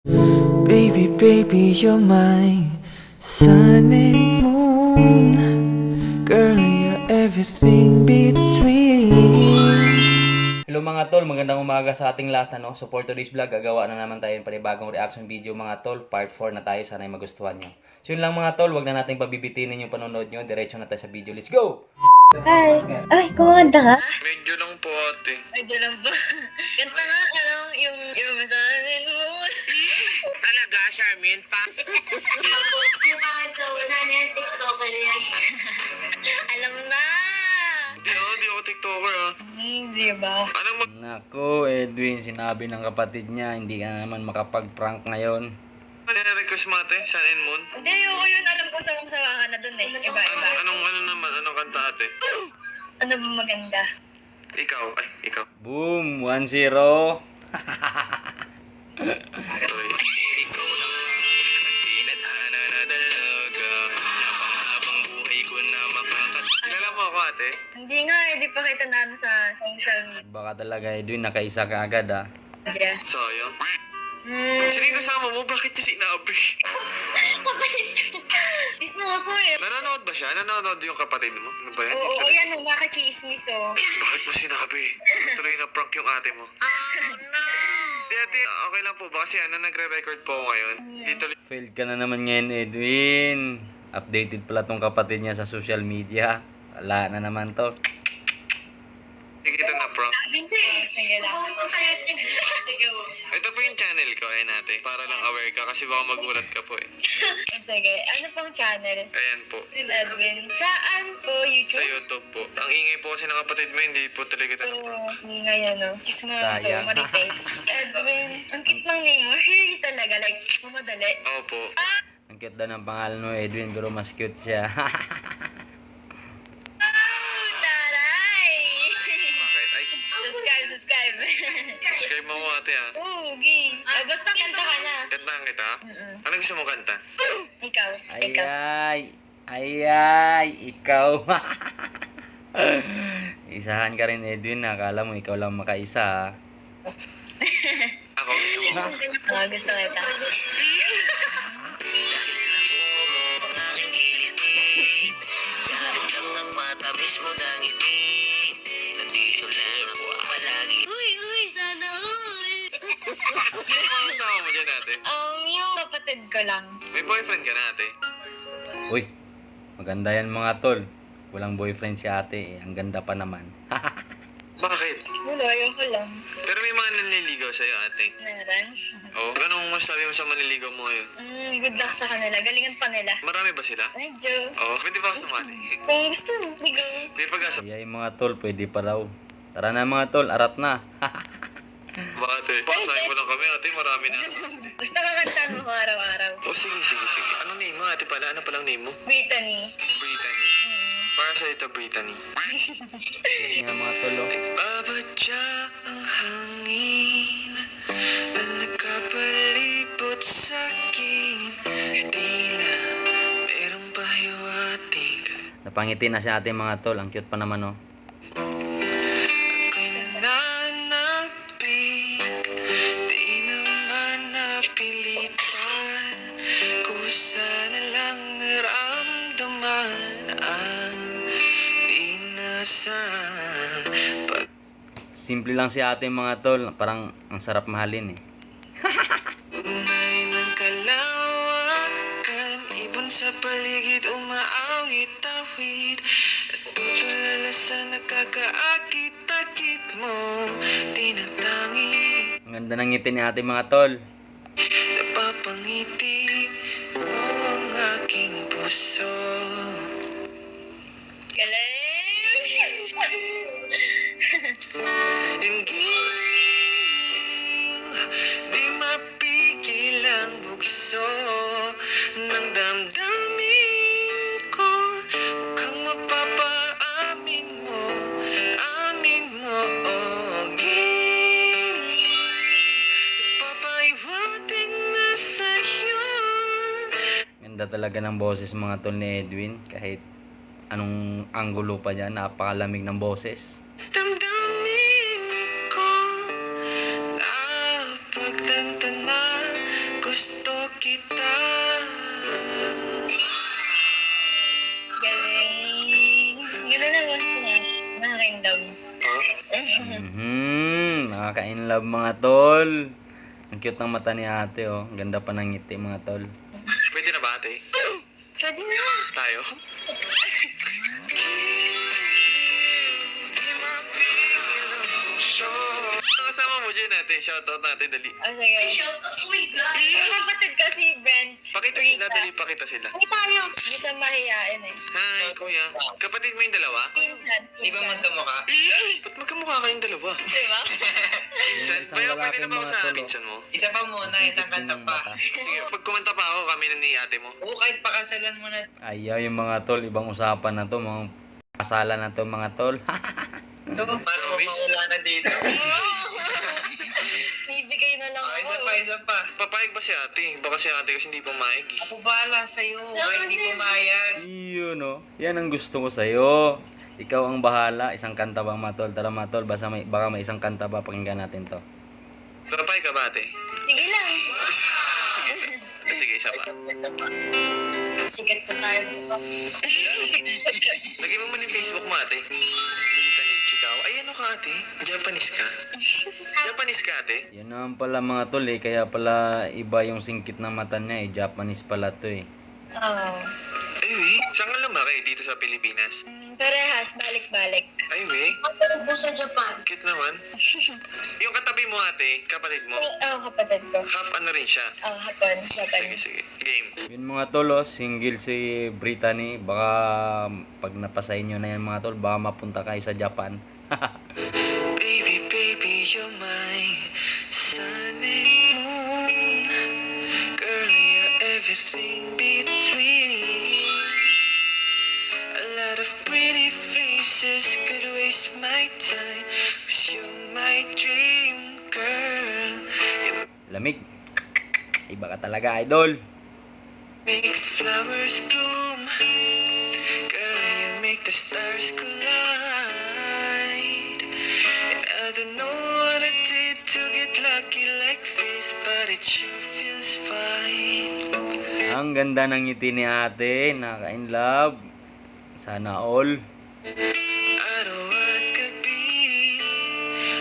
Baby, baby, you're my sun and moon. Girl, you're everything between. Hello mga tol, magandang umaga sa ating lahat. So for today's vlog, gagawa na naman tayo ng panibagong reaction video mga tol. Part 4 na tayo, sana ay magustuhan nyo. So yun lang mga tol, wag na natin pabibitinin yung panonood nyo. Diretso na tayo sa video, let's go! Hi! Ay, kumakanta ka? Medyo lang po ate. Medyo lang po. Kanta nga, yung masanin mo. Talaga, Charmin? Tapos yung kahit sa una niya, TikToker yan. Alam mo na! Di ako TikToker ah. Hindi ba? Anong Nako, Edwin, sinabi ng kapatid niya, hindi ka naman makapag-prank ngayon. request mo ate? Sun and Moon? Hindi, ayoko yun. Alam ko sawang-sawa ka na dun eh. Iba-iba. Anong kanta ate? Ano ba maganda? Ikaw. Ay, ikaw. Boom! 1-0! Sorry. Ikaw lang ang tinadhana na dalaga. Napanghabang buhay ko na Kilala mo ako ate? Hindi nga, hindi pa kita na sa social Baka talaga, Edwin, nakaisa ka agad ah. media. Sayang. Hmm. Sino yung kasama mo? Bakit niya sinabi? Kapalit ko. Dismoso eh. Nanonood ba siya? Nanonood yung kapatid mo? Ano ba yan? Oo, yan o, nakachismis oh. Bakit mo sinabi? Tuloy na prank yung ate mo. Di ate, okay lang po ba? Kasi nagre-record po ako ngayon. Dito Failed ka na naman ngayon, Edwin. Updated pala tong kapatid niya sa social media. Wala na naman to. Ito na prank. Hindi. Sige lang. Sige mo. Ito po yung channel ko, ayun ate. Para lang aware ka kasi baka magulat ka po eh. Sige. Ano pong channel? Ayan po. Sin Edwin. Saan po? Sa YouTube? YouTube po. Ang ingay po kasi ng kapatid mo, hindi po talaga kita Oo, na-prank. hindi nga yan o. Chismoso, Sayang. marites. Edwin. Ang cute ng name mo. Hairy talaga. Like, mamadali. Opo. Ang cute daw ng pangalan mo, Edwin, pero mas cute siya. Taray! Bakit? Ay, Subscribe. subscribe mo mo ate ah. Oo, gay. Basta kanta ka na. Kantahan kita. Ano gusto mo kanta? Ikaw. Ay, ikaw. Isahan ka rin, Edwin. Akala mo ikaw lang makaisa. Ako gusto mo. Gusto kita. Uy, sana all. Sino mga kasama mo dyan ate? Yung kapatid ko lang. May boyfriend ka na ate? Uy, maganda yan mga tol. Walang boyfriend si ate. Ang ganda pa naman. Bakit? Wala, ayoko lang. Pero may mga nanliligaw sa'yo ate. Meron. Oh, anong masabi mo sa manliligaw mo ngayon? Good luck sa kanila. Galingan pa nila. Marami ba sila? Medyo. Oh, pwede ba ako sumali? Kung gusto mo, ligo. May pag-asa Kaya yung mga tol, pwede pa raw. Tara na mga tol, arat na. ba ate? Pasahin mo lang kami ate, marami na. Basta kakantaan mo ko araw-araw. Oh, sige. Ano name mo ate pala? Ano palang name mo? Brittany. Brittany. Para sa ito, Brittany. Yan nga mga tol, oh. Babadya ang hangin na nakapalibot sa'kin. Tila merong pahiwatig. Napangiti na si ate mga tol. Ang cute pa naman, oh. Ako'y nananapig, di naman napilitan. Kusa na lang naramdaman ang di nasaan. Simple lang si ate mga tol. Parang ang sarap mahalin, eh. Unay ng kalawakan, ibon sa paligid umaawit-awit. Natutulala sa nakakaakit-akit mo, tinatangi, Ang ganda ng ngiti ni ate mga tol. napapangiti mo ang aking puso. Galing! Hindi di mapigil ang bugso ng damdamin ko. Mukhang mapapaamin mo, oh giling. Ipapaiwating na sa'yo. Ganda talaga ng boses mga tol ni Edwin. Kahit anong anggulo pa niya, napakalamig ng boses. Damdamin ko na pagtanto na kita. Galing. Gano'n naman sila. Nakaka-indam. Nakaka-inlove mga tol. Ang cute ng mata ni ate oh. Ang ganda pa ng ngiti mga tol. Pwede na ba ate? Pwede na. Tayo? Kasama mo dyan ate. Shoutout natin, dali. Oh, sige. Shout out, oh my God. Yung kapatid ko si Brent. Pakita sila, dali. Pakita sila. Ay, tayo. Hindi sa mahihain eh. Hi, kuya. Kapatid mo yung dalawa? Pinsan. Di ba magkamukha? Ba't magkamukha kayong dalawa? Diba? Pinsan? Isang Bayo, lalaki, pwede na ba ako mga sa tol, oh. pinsan mo? Isa pa muna, isang kanta pa. Sige, pag kumanta pa ako, kami na ni ate mo. Oo, kahit pakasalan mo na. Ayaw yung mga tol. Ibang usapan na to. Mga kasalan na to mga tol. Ito, paano mo Promise? mawala na dito? Bibigay na lang Okay, ako. isa pa. Papayag ba si ate? Baka si ate kasi hindi pumayag eh. Ako bahala sa'yo. Sana. Hindi pumayag. Yun oh. Yan ang gusto ko sa'yo. Ikaw ang bahala. Isang kanta ba mga tol? Tara mga tol. Baka may isang kanta ba? Pakinggan natin to. Papayag ka ba ate? Sige lang. Sige, isa pa. Sikat pa tayo. Lagay mo man yung Facebook mo ate. Tani, Chikaw. Ay, ano ka ate? Japanese ka? Japanese ka ate? Yan naman pala mga tol eh. Kaya pala iba yung singkit ng mata niya eh. Japanese pala to eh. Oo. Ay, we. Saan ka lumaki dito sa Pilipinas? Parehas, balik-balik. Ay, we. Matulog mo sa Japan. Cute naman. Yung katabi mo ate, kapatid mo. Oo, kapatid ko. Half ano rin siya. Hapon. Sige, Japanese. sige. Game. Yun mga tol oh. Single si Brittany. Baka pag napasay nyo na yan mga tol. Baka mapunta kayo sa Japan. Baby, baby, you're my sun and moon. Girl, you're everything between. A lot of pretty faces could waste my time. 'Cause you're my dream girl. You Lamig. Iba ka talaga idol. make flowers bloom. Girl, you make the stars collide. And I don't know what I did to get lucky like this, but it sure feels fine. Ang ganda ng ngiti ni ate. Nakaka-inlove. Sana all. Ano what could be?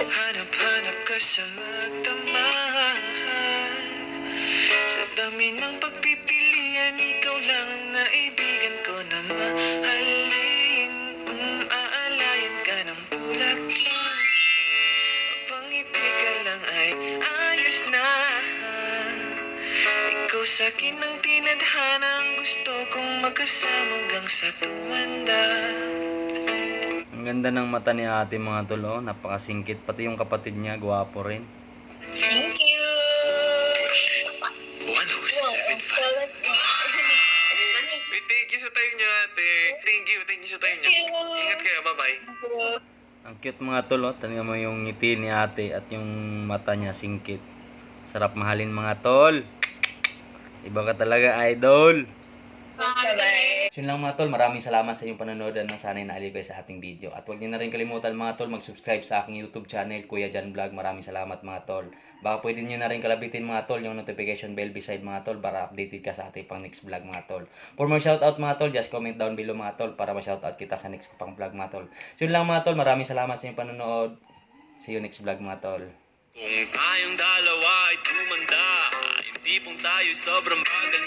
Hanap-hanap ka sa magdamag. Sa dami ng pagpipilian, ikaw lang ang naibigan ko na mahalin. Aalayan ka ng bulaklak. Pangiti ka lang ay ayos na. Ikaw sa'kin ang tinadhana, ang gusto kong magkasama hanggang sa tumanda. Ang ganda ng mata ni ate mga tol oh. Napakasingkit. Pati yung kapatid niya. Gwapo rin. Thank you. 107.5. Solid po. Wait, thank you sa time niyo ate. Thank you sa time niyo. Thank you. Ingat kayo, bye-bye. Ang cute mga tol oh. Tingnan mo yung ngiti ni ate at yung mata niya singkit. Sarap mahalin mga tol. Iba ka talaga idol. Bye-bye. So yun lang mga tol, maraming salamat sa inyong panonood at sana'y naaliw kayo sa ating video. At huwag niyo na rin kalimutan mga tol, mag-subscribe sa aking YouTube channel, Kuya Jan Vlog. Maraming salamat mga tol. Baka pwede niyo na rin kalabitin mga tol, yung notification bell beside mga tol para updated ka sa ating pang next vlog mga tol. For more shoutout mga tol, just comment down below mga tol para ma-shoutout kita sa next ko pang vlog mga tol. So yun lang mga tol, maraming salamat sa inyong panonood. See you next vlog mga tol. Kung tayong dalawa ay tumanda, hindi pong tayo sobrang bagal